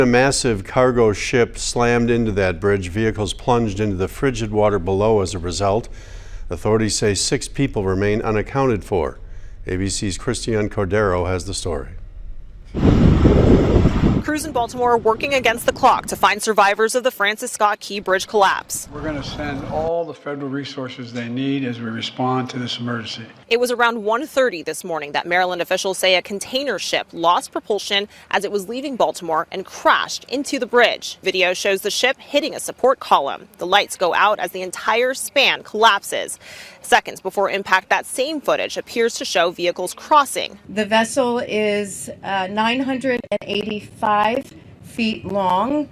A massive cargo ship slammed into that bridge. Vehicles plunged into the frigid water below as a result. Authorities say 6 people remain unaccounted for. ABC's Christian Cordero has the story. Crews in Baltimore are working against the clock to find survivors of the Francis Scott Key Bridge collapse. We're going to send all the federal resources they need as we respond to this emergency. It was around 1:30 this morning that Maryland officials say a container ship lost propulsion as it was leaving Baltimore and crashed into the bridge. Video shows the ship hitting a support column. The lights go out as the entire span collapses. Seconds before impact, that same footage appears to show vehicles crossing. The vessel is 985 feet long.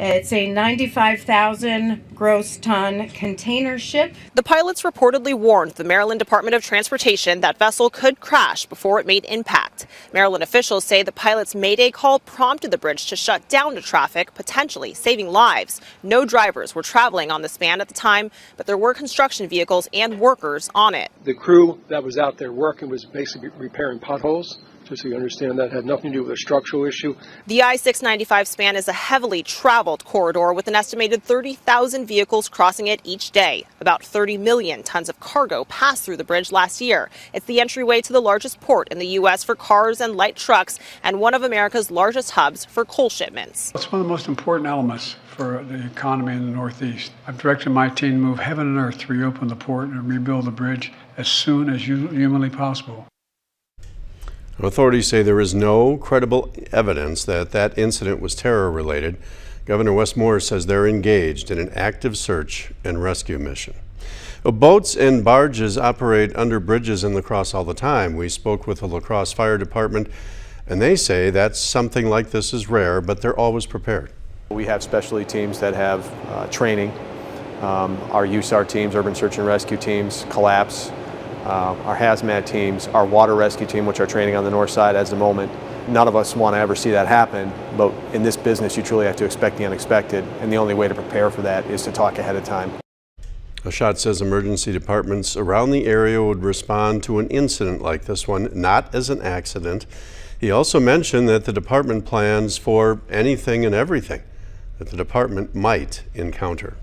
It's a 95,000 gross ton container ship. The pilots reportedly warned the Maryland Department of Transportation that vessel could crash before it made impact. Maryland officials say the pilot's mayday call prompted the bridge to shut down to traffic, potentially saving lives. No drivers were traveling on the span at the time, but there were construction vehicles and workers on it. The crew that was out there working was basically repairing potholes. Just so you understand, that had nothing to do with a structural issue. The I-695 span is a heavily traveled corridor with an estimated 30,000 vehicles crossing it each day. About 30 million tons of cargo passed through the bridge last year. It's the entryway to the largest port in the U.S. for cars and light trucks and one of America's largest hubs for coal shipments. It's one of the most important elements for the economy in the Northeast. I've directed my team to move heaven and earth to reopen the port and rebuild the bridge as soon as humanly possible. Authorities say there is no credible evidence that that incident was terror-related. Governor Wes Moore says they're engaged in an active search and rescue mission. Well, boats and barges operate under bridges in La Crosse all the time. We spoke with the La Crosse Fire Department, and they say that something like this is rare, but they're always prepared. We have specialty teams that have training. Our USAR teams, urban search and rescue teams, collapse. Our hazmat teams, our water rescue team, which are training on the north side at the moment. None of us want to ever see that happen, but in this business you truly have to expect the unexpected, and the only way to prepare for that is to talk ahead of time. Ashot says emergency departments around the area would respond to an incident like this one, not as an accident. He also mentioned that the department plans for anything and everything that the department might encounter.